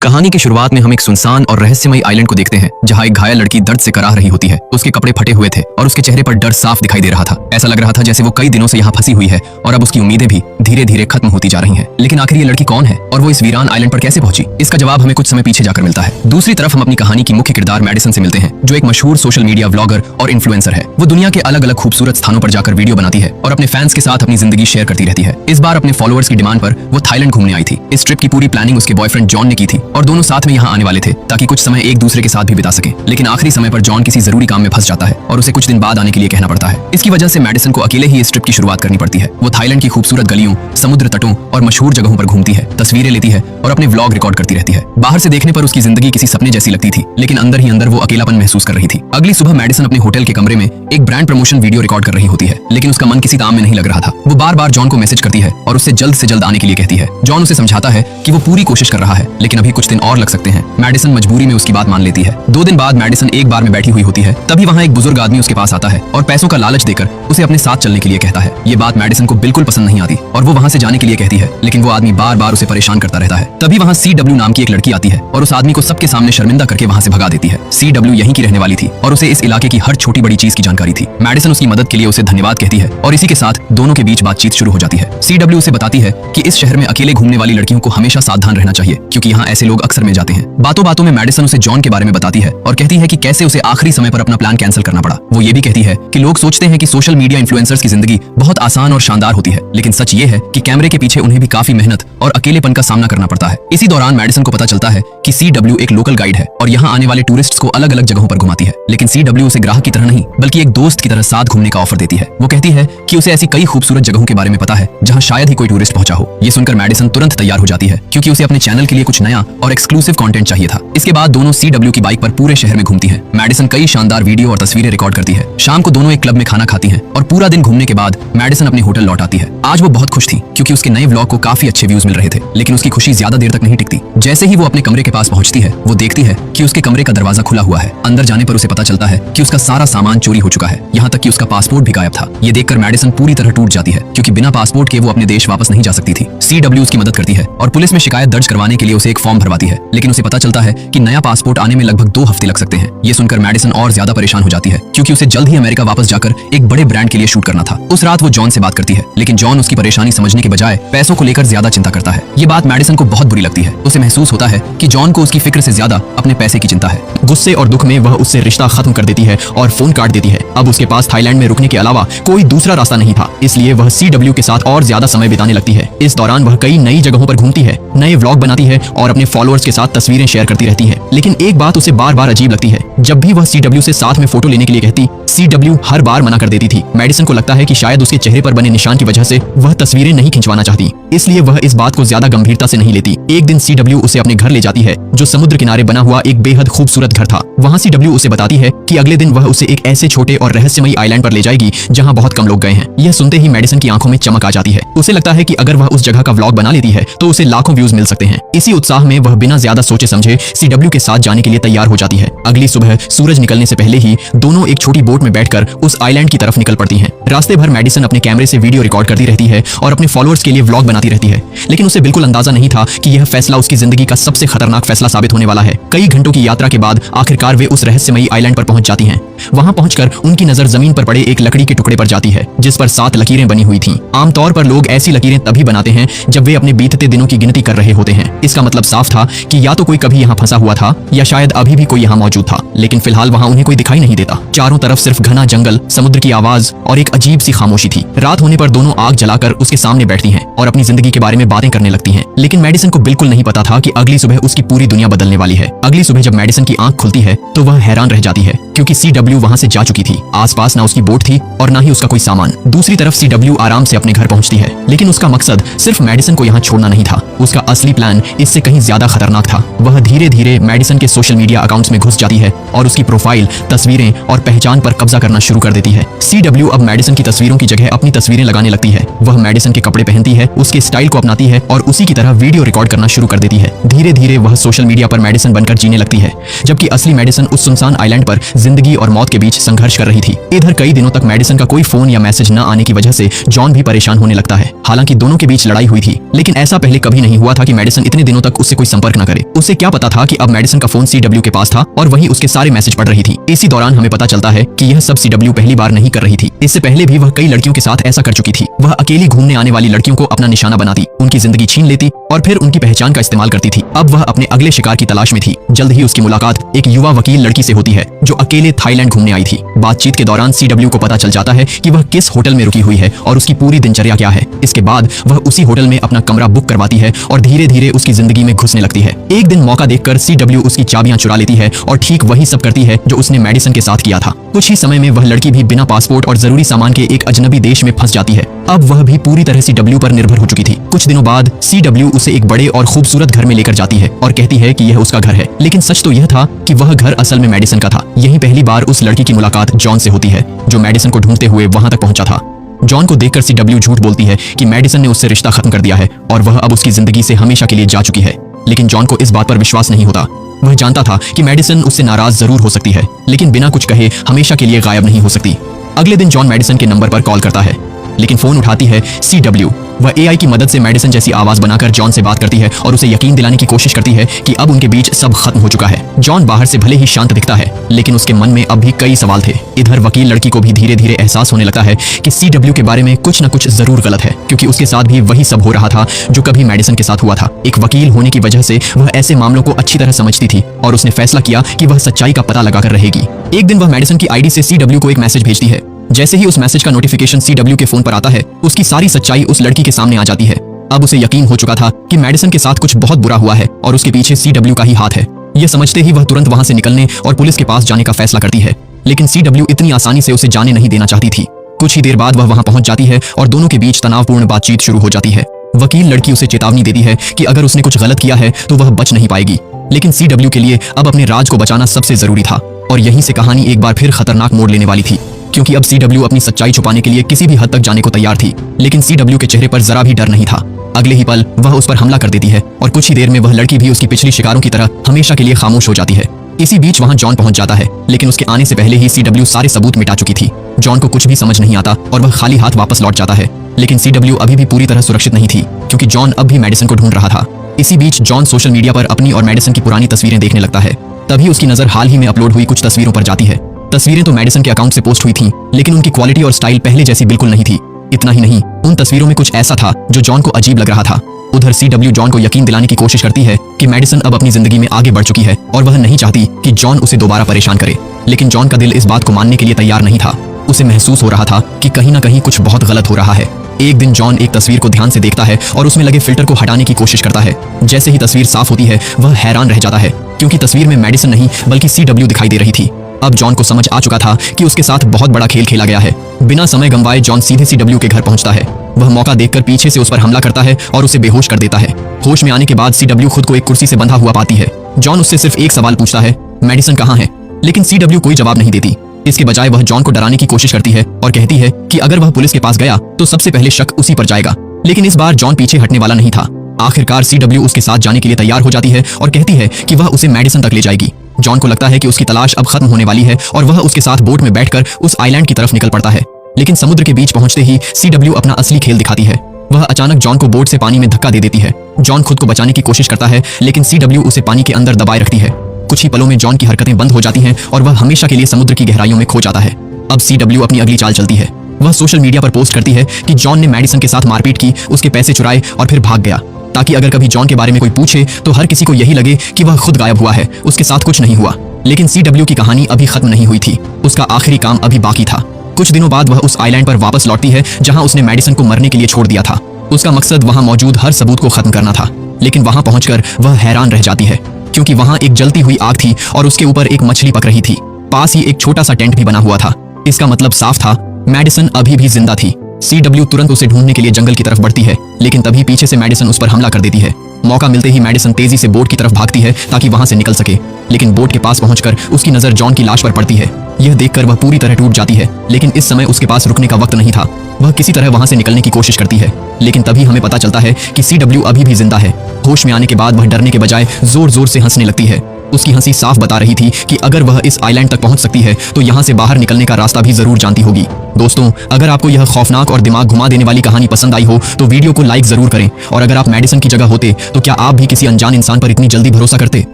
कहानी की शुरुआत में हम एक सुनसान और रहस्यमयी आइलैंड को देखते हैं जहां एक घायल लड़की दर्द से कराह रही होती है। उसके कपड़े फटे हुए थे और उसके चेहरे पर डर साफ दिखाई दे रहा था। ऐसा लग रहा था जैसे वो कई दिनों से यहाँ फंसी हुई है और अब उसकी उम्मीदें भी धीरे धीरे खत्म होती जा रही हैं। लेकिन आखिर ये लड़की कौन है और वो इस वीरान आइलैंड पर कैसे पहुंची, इसका जवाब हमें कुछ समय पीछे जाकर मिलता है। दूसरी तरफ हम अपनी कहानी की मुख्य किरदार मैडिसन से मिलते हैं, जो एक मशहूर सोशल मीडिया व्लॉगर और इन्फ्लुएंसर है। वो दुनिया के अलग अलग खूबसूरत स्थानों पर जाकर वीडियो बनाती है और अपने फैंस के साथ अपनी जिंदगी शेयर करती रहती है। इस बार अपने फॉलोअर्स की डिमांड पर वो थाईलैंड घूमने आई थी। इस ट्रिप की पूरी प्लानिंग उसके बॉयफ्रेंड जॉन ने की थी और दोनों साथ में यहाँ आने वाले थे ताकि कुछ समय एक दूसरे के साथ भी बिता सके। लेकिन आखिरी समय पर जॉन किसी जरूरी काम में फंस जाता है और उसे कुछ दिन बाद आने के लिए कहना पड़ता है। इसकी वजह से मैडिसन को अकेले ही इस ट्रिप की शुरुआत करनी पड़ती है। वो थाईलैंड की खूबसूरत गलियों, समुद्र तटों और मशहूर जगहों पर घूमती है, तस्वीरें लेती है और अपने व्लॉग रिकॉर्ड करती रहती है। बाहर से देखने पर उसकी जिंदगी किसी सपने जैसी लगती थी, लेकिन अंदर ही अंदर वो अकेलापन महसूस कर रही थी। अगली सुबह मैडिसन अपने होटल के कमरे में एक ब्रांड प्रमोशन वीडियो रिकॉर्ड कर रही होती है, लेकिन उसका मन किसी काम में नहीं लग रहा था। वो बार बार जॉन को मैसेज करती है और उससे जल्द से जल्द आने के लिए कहती है। जॉन उसे समझाता है कि वो पूरी कोशिश कर रहा है, लेकिन अभी कुछ दिन और लग सकते हैं। मैडिसन मजबूरी में उसकी बात मान लेती है। 2 दिन बाद मैडिसन एक बार में बैठी हुई होती है, तभी वहाँ एक बुजुर्ग आदमी उसके पास आता है और पैसों का लालच देकर उसे अपने साथ चलने के लिए कहता है। ये बात मैडिसन को बिल्कुल पसंद नहीं आती और वो वहाँ से जाने के लिए कहती है, लेकिन वो आदमी बार बार उसे परेशान करता रहता है। तभी वहाँ CW नाम की एक लड़की आती है और उस आदमी को सबके सामने शर्मिंदा करके वहाँ से भगा देती है। CW यहीं की रहने वाली थी और उसे इस इलाके की हर छोटी बड़ी चीज की जानकारी थी। मैडिसन उसकी मदद के लिए उसे धन्यवाद कहती है और इसी के साथ दोनों के बीच बातचीत शुरू हो जाती है। CW उसे बताती है कि इस शहर में अकेले घूमने वाली लड़कियों को हमेशा सावधान रहना चाहिए, क्योंकि यहाँ ऐसे लोग अक्सर मिल जाते हैं। बातों बातों में मैडिसन उसे जॉन के बारे में बताती है और कहती है कि कैसे उसे आखिरी समय पर अपना प्लान कैंसिल करना पड़ा। वो ये भी कहती है कि लोग सोचते हैं कि सोशल मीडिया इन्फ्लुएंसर्स की जिंदगी बहुत आसान और शानदार होती है, लेकिन सच ये है कि कैमरे के पीछे उन्हें भी काफी मेहनत और अकेलेपन का सामना करना पड़ता है। इसी दौरान मैडिसन को पता चलता है कि CW एक लोकल गाइड है और यहाँ आने वाले टूरिस्ट्स को अलग अलग जगहों पर घुमाती है, लेकिन CW उसे ग्राहक की तरह नहीं बल्कि एक दोस्त की तरह साथ घूमने का ऑफर देती है। वो कहती है कि उसे ऐसी कई खूबसूरत जगहों के बारे में पता है जहाँ शायद ही कोई टूरिस्ट पहुंचा हो। ये सुनकर मैडिसन तुरंत तैयार हो जाती है, क्योंकि उसे अपने चैनल के लिए कुछ नया और एक्सक्लूसिव कंटेंट चाहिए था। इसके बाद दोनों CW की बाइक पर पूरे शहर में घूमती हैं। मैडिसन कई शानदार वीडियो और तस्वीरें रिकॉर्ड करती है। शाम को दोनों एक क्लब में खाना खाती हैं और पूरा दिन घूमने के बाद मैडिसन अपने होटल लौट आती है। आज वो बहुत खुश थी क्योंकि उसके नए व्लॉग को काफी अच्छे व्यूज मिल रहे थे, लेकिन उसकी खुशी ज्यादा देर तक नहीं टिकती। जैसे ही वो अपने कमरे के पास पहुंचती है, वो देखती है कि उसके कमरे का दरवाजा खुला हुआ है। अंदर जाने पर उसे पता चलता है कि उसका सारा सामान चोरी हो चुका है, यहाँ तक कि उसका पासपोर्ट भी गायब था। ये देखकर मैडिसन पूरी तरह टूट जाती है, क्योंकि बिना पासपोर्ट के वो अपने देश वापस नहीं जा सकती थी। CW उसकी मदद करती है और पुलिस में शिकायत दर्ज करवाने के लिए उसे एक फॉर्म भरवाती है, लेकिन उसे पता चलता है कि नया पासपोर्ट आने में लगभग 2 हफ्ते लग सकते हैं। ये सुनकर मैडिसन और ज्यादा परेशान हो जाती है, क्योंकि उसे जल्द ही अमेरिका वापस जाकर एक बड़े ब्रांड के लिए शूट करना था। उस रात वो जॉन से बात करती है, लेकिन जॉन उसकी परेशानी समझने के बजाय पैसों को लेकर ज्यादा चिंता करता है। ये बात मैडिसन को बहुत बुरी लगती है। उसे महसूस होता है कि जॉन को उसकी फिक्र से ज्यादा अपने पैसे की चिंता है। गुस्से और दुख में वह उससे रिश्ता खत्म कर देती है और फोन काट देती है। अब उसके पास थाईलैंड में रुकने के अलावा कोई दूसरा रास्ता नहीं था, इसलिए वह CW के साथ और ज्यादा समय बिताने लगती है। इस दौरान वह कई नई जगहों पर घूमती है, नए व्लॉग बनाती है और अपने फॉलोअर्स के साथ तस्वीरें शेयर करती रहती है। लेकिन एक बात उसे बार बार अजीब लगती है, जब भी वह CW से साथ में फोटो लेने के लिए कहती, CW हर बार मना कर देती थी। मैडिसन को लगता है कि शायद उसके चेहरे पर बने निशान की वजह से वह तस्वीरें नहीं खिंचवाना चाहती, इसलिए वह इस बात को ज्यादा गंभीरता से नहीं लेती। एक दिन CW उसे अपने घर ले जाती है, जो समुद्र किनारे बना हुआ एक बेहद खूबसूरत घर था। वहाँ CW उसे बताती है कि अगले दिन वह उसे एक ऐसे छोटे और रहस्यमयी आइलैंड पर ले जाएगी जहाँ बहुत कम लोग गए हैं। यह सुनते ही मैडिसन की आंखों में चमक आ जाती है। उसे लगता है कि अगर वह उस जगह का व्लॉग बना लेती है तो उसे लाखों व्यूज मिल सकते हैं। इसी उत्साह में वह बिना ज्यादा सोचे समझे CW के साथ जाने के लिए तैयार हो जाती है। अगली सुबह सूरज निकलने से पहले ही दोनों एक छोटी बोट में बैठकर उस आइलैंड की तरफ निकल पड़ती हैं। रास्ते भर मैडिसन अपने कैमरे से वीडियो रिकॉर्ड करती रहती है और अपने फॉलोअर्स के लिए व्लॉग बनाती रहती है, लेकिन उसे बिल्कुल अंदाजा नहीं था कि यह फैसला उसकी जिंदगी का सबसे खतरनाक फैसला साबित होने वाला है। कई घंटों की यात्रा के बाद आखिरकार वे उस रहस्यमयी आइलैंड पर पहुंच जाती हैं। वहां पहुंचकर उनकी नजर जमीन पर पड़े एक लकड़ी के टुकड़े पर जाती है, जिस पर 7 लकीरें बनी हुई थीं। आमतौर पर लोग ऐसी लकीरें तभी बनाते हैं जब वे अपने बीतते दिनों की गिनती कर रहे होते हैं। इसका मतलब साफ था कि या तो कोई कभी यहाँ फंसा हुआ था या शायद अभी भी कोई यहाँ मौजूद था, लेकिन फिलहाल वहाँ उन्हें कोई दिखाई नहीं देता। चारों तरफ सिर्फ घना जंगल, समुद्र की आवाज और एक अजीब सी खामोशी थी। रात होने पर दोनों आग जलाकर उसके सामने बैठती हैं और अपनी जिंदगी के बारे में बातें करने लगती हैं। लेकिन मैडिसन को बिल्कुल नहीं पता था कि अगली सुबह उसकी पूरी दुनिया बदलने वाली है। अगली सुबह जब मैडिसन की आंख खुलती है तो वह हैरान रह जाती है, क्योंकि CW वहां से जा चुकी थी। आसपास ना उसकी बोट थी और ना ही उसका कोई सामान। दूसरी तरफ CW आराम से अपने घर पहुंचती है, लेकिन उसका मकसद सिर्फ मैडिसन को यहाँ छोड़ना नहीं था। उसका असली प्लान इससे कहीं ज्यादा खतरनाक था। वह धीरे धीरे मैडिसन के सोशल मीडिया अकाउंट्स में घुस जाती है और उसकी प्रोफाइल, तस्वीरें और पहचान पर कब्जा करना शुरू कर देती है। CW अब मैडिसन की तस्वीरों की जगह अपनी तस्वीरें लगाने लगती है। वह मैडिसन के कपड़े पहनती है, उसके स्टाइल को अपनाती है और उसी की तरह वीडियो रिकॉर्ड करना शुरू कर देती है। धीरे धीरे वह सोशल मीडिया पर मैडिसन बनकर जीने लगती है, जबकि असली मैडिसन उस सुनसान आइलैंड पर जिंदगी और मौत के बीच संघर्ष कर रही थी। इधर कई दिनों तक मेडिसन का कोई फोन या मैसेज न आने की वजह से जॉन भी परेशान होने लगता है। हालांकि दोनों के बीच लड़ाई हुई थी, लेकिन ऐसा पहले कभी नहीं हुआ था कि मेडिसन इतने दिनों तक उससे कोई संपर्क न करे। उसे क्या पता था कि अब मेडिसन का फोन CW के पास था और वही उसके सारे मैसेज पढ़ रही थी। इसी दौरान हमें पता चलता है कि यह सब CW पहली बार नहीं कर रही थी। इससे पहले भी वह कई लड़कियों के साथ ऐसा कर चुकी थी। वह अकेली घूमने आने वाली लड़कियों को अपना निशाना बनाती, उनकी जिंदगी छीन लेती और फिर उनकी पहचान का इस्तेमाल करती थी। अब वह अपने अगले शिकार की तलाश में थी। जल्द ही उसकी मुलाकात एक युवा वकील लड़की से होती है जो अकेले थाईलैंड घूमने आई थी। बातचीत के दौरान CW को पता चल जाता है कि वह किस होटल में रुकी हुई है और उसकी पूरी दिनचर्या क्या है। इसके बाद वह उसी होटल में अपना कमरा बुक करवाती है और धीरे धीरे उसकी जिंदगी में घुसने लगती है। एक दिन मौका देखकर CW उसकी चाबियां चुरा लेती है और ठीक वही सब करती है जो उसने मेडिसन के साथ किया था। कुछ ही समय में वह लड़की भी बिना पासपोर्ट और जरूरी सामान के एक अजनबी देश में फंस जाती है। अब वह भी पूरी तरह CW पर निर्भर हो चुकी थी। कुछ दिनों बाद CW उसे एक बड़े और खूबसूरत घर में लेकर जाती है और कहती है कि यह उसका घर है। लेकिन सच तो यह था कि वह घर असल में मेडिसन का था। यही पहली बार उस लड़की की मुलाकात जॉन से होती है जो मेडिसन को ढूंढते हुए वहां तक पहुंचा था। जॉन को देखकर CW झूठ बोलती है कि मेडिसन ने उससे रिश्ता खत्म कर दिया है और वह अब उसकी जिंदगी से हमेशा के लिए जा चुकी है। लेकिन जॉन को इस बात पर विश्वास नहीं होता। वह जानता था कि मेडिसन उससे नाराज जरूर हो सकती है, लेकिन बिना कुछ कहे हमेशा के लिए गायब नहीं हो सकती। अगले दिन जॉन मेडिसन के नंबर पर कॉल करता है, लेकिन फोन उठाती है CW। वह AI की मदद से मेडिसन जैसी आवाज बनाकर जॉन से बात करती है और उसे यकीन दिलाने की कोशिश करती है कि अब उनके बीच सब खत्म हो चुका है। जॉन बाहर से भले ही शांत दिखता है, लेकिन उसके मन में अब भी कई सवाल थे। इधर वकील लड़की को भी धीरे धीरे एहसास होने लगता है कि CW के बारे में कुछ न कुछ जरूर गलत है, क्योंकि उसके साथ भी वही सब हो रहा था जो कभी मेडिसन के साथ हुआ था। एक वकील होने की वजह से वह ऐसे मामलों को अच्छी तरह समझती थी और उसने फैसला किया कि वह सच्चाई का पता लगाकर रहेगी। एक दिन वह मेडिसन की ID से CW को एक मैसेज भेजती है। जैसे ही उस मैसेज का नोटिफिकेशन CW के फोन पर आता है, उसकी सारी सच्चाई उस लड़की के सामने आ जाती है। अब उसे यकीन हो चुका था कि मेडिसन के साथ कुछ बहुत बुरा हुआ है और उसके पीछे CW का ही हाथ है। यह समझते ही वह तुरंत वहां से निकलने और पुलिस के पास जाने का फैसला करती है, लेकिन CW इतनी आसानी से उसे जाने नहीं देना चाहती थी। कुछ ही देर बाद वह वहां पहुंच जाती है और दोनों के बीच तनावपूर्ण बातचीत शुरू हो जाती है। वकील लड़की उसे चेतावनी देती है कि अगर उसने कुछ गलत किया है तो वह बच नहीं पाएगी, लेकिन CW के लिए अब अपने राज को बचाना सबसे जरूरी था। और यहीं से कहानी एक बार फिर खतरनाक मोड़ लेने वाली थी, क्योंकि अब CW अपनी सच्चाई छुपाने के लिए किसी भी हद तक जाने को तैयार थी। लेकिन CW के चेहरे पर जरा भी डर नहीं था। अगले ही पल वह उस पर हमला कर देती है और कुछ ही देर में वह लड़की भी उसकी पिछली शिकारों की तरह हमेशा के लिए खामोश हो जाती है। इसी बीच वहां जॉन पहुंच जाता है, लेकिन उसके आने से पहले ही CW सारे सबूत मिटा चुकी थी। जॉन को कुछ भी समझ नहीं आता और वह खाली हाथ वापस लौट जाता है। लेकिन CW अभी भी पूरी तरह सुरक्षित नहीं थी, क्योंकि जॉन अब भी मेडिसन को ढूंढ रहा था। इसी बीच जॉन सोशल मीडिया पर अपनी और मेडिसन की पुरानी तस्वीरें देखने लगता है। तभी उसकी नजर हाल ही में अपलोड हुई कुछ तस्वीरों पर जाती है। तस्वीरें तो मेडिसन के अकाउंट से पोस्ट हुई थीं, लेकिन उनकी क्वालिटी और स्टाइल पहले जैसी बिल्कुल नहीं थी। इतना ही नहीं, उन तस्वीरों में कुछ ऐसा था जो जॉन को अजीब लग रहा था। उधर CW जॉन को यकीन दिलाने की कोशिश करती है कि मेडिसन अब अपनी जिंदगी में आगे बढ़ चुकी है और वह नहीं चाहती कि जॉन उसे दोबारा परेशान करे। लेकिन जॉन का दिल इस बात को मानने के लिए तैयार नहीं था। उसे महसूस हो रहा था कि कहीं ना कहीं कुछ बहुत गलत हो रहा है। एक दिन जॉन एक तस्वीर को ध्यान से देखता है और उसमें लगे फिल्टर को हटाने की कोशिश करता है। जैसे ही तस्वीर साफ होती है, वह हैरान रह जाता है, क्योंकि तस्वीर में मेडिसन नहीं बल्कि CW दिखाई दे रही थी। अब जॉन को समझ आ चुका था कि उसके साथ बहुत बड़ा खेल खेला गया है। बिना समय गंवाए जॉन सीधे CW के घर पहुंचता है। वह मौका देखकर पीछे से उस पर हमला करता है और उसे बेहोश कर देता है। होश में आने के बाद CW खुद को एक कुर्सी से बंधा हुआ पाती है। जॉन उससे सिर्फ एक सवाल पूछता है, मेडिसन कहाँ है? लेकिन CW कोई जवाब नहीं देती। इसके बजाय वह जॉन को डराने की कोशिश करती है और कहती है कि अगर वह पुलिस के पास गया तो सबसे पहले शक उसी पर जाएगा। लेकिन इस बार जॉन पीछे हटने वाला नहीं था। आखिरकार CW उसके साथ जाने के लिए तैयार हो जाती है और कहती है कि वह उसे मेडिसन तक ले जाएगी। जॉन को लगता है कि उसकी तलाश अब खत्म होने वाली है और वह उसके साथ बोट में बैठकर उस आइलैंड की तरफ निकल पड़ता है। लेकिन समुद्र के बीच पहुंचते ही CW अपना असली खेल दिखाती है। वह अचानक जॉन को बोट से पानी में धक्का दे देती है। जॉन खुद को बचाने की कोशिश करता है, लेकिन CW उसे पानी के अंदर दबाए रखती है। कुछ ही पलों में जॉन की हरकतें बंद हो जाती हैं और वह हमेशा के लिए समुद्र की गहराइयों में खो जाता है। अब CW अपनी अगली चाल चलती है। वह सोशल मीडिया पर पोस्ट करती है कि जॉन ने मेडिसन के साथ मारपीट की, उसके पैसे चुराए और फिर भाग गया, ताकि अगर कभी जॉन के बारे में कोई पूछे तो हर किसी को यही लगे कि वह खुद गायब हुआ है, उसके साथ कुछ नहीं हुआ। लेकिन CW की कहानी अभी खत्म नहीं हुई थी। उसका आखिरी काम अभी बाकी था। कुछ दिनों बाद वह उस आइलैंड पर वापस लौटती है जहां उसने मेडिसन को मरने के लिए छोड़ दिया था। उसका मकसद वहां मौजूद हर सबूत को खत्म करना था। लेकिन वहां पहुंचकर वह हैरान रह जाती है, क्योंकि वहां एक जलती हुई आग थी और उसके ऊपर एक मछली पक रही थी। पास ही एक छोटा सा टेंट भी बना हुआ था। इसका मतलब साफ था, मेडिसन अभी भी जिंदा थी। CW तुरंत उसे ढूंढने के लिए जंगल की तरफ बढ़ती है, लेकिन तभी पीछे से मेडिसन उस पर हमला कर देती है। मौका मिलते ही मेडिसन तेजी से बोट की तरफ भागती है ताकि वहां से निकल सके। लेकिन बोट के पास पहुंचकर उसकी नजर जॉन की लाश पर पड़ती है। यह देखकर वह पूरी तरह टूट जाती है, लेकिन इस समय उसके पास रुकने का वक्त नहीं था। वह किसी तरह वहां से निकलने की कोशिश करती है, लेकिन तभी हमें पता चलता है कि CW अभी भी जिंदा है। होश में आने के बाद वह डरने के बजाय जोर जोर से हंसने लगती है। उसकी हंसी साफ बता रही थी कि अगर वह इस आइलैंड तक पहुंच सकती है तो यहाँ से बाहर निकलने का रास्ता भी जरूर जानती होगी। दोस्तों, अगर आपको यह खौफनाक और दिमाग घुमा देने वाली कहानी पसंद आई हो तो वीडियो को लाइक जरूर करें, और अगर आप मेडिसन की जगह होते तो क्या आप भी किसी अनजान इंसान पर इतनी जल्दी भरोसा करते?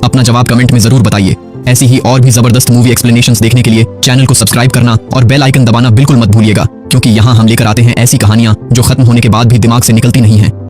अपना जवाब कमेंट में जरूर बताइए। ऐसी ही और भी जबरदस्त मूवी एक्सप्लेनेशंस देखने के लिए चैनल को सब्सक्राइब करना और बेल आइकन दबाना बिल्कुल मत भूलिएगा, क्योंकि यहाँ हम लेकर आते हैं ऐसी कहानियां जो खत्म होने के बाद भी दिमाग से निकलती नहीं हैं।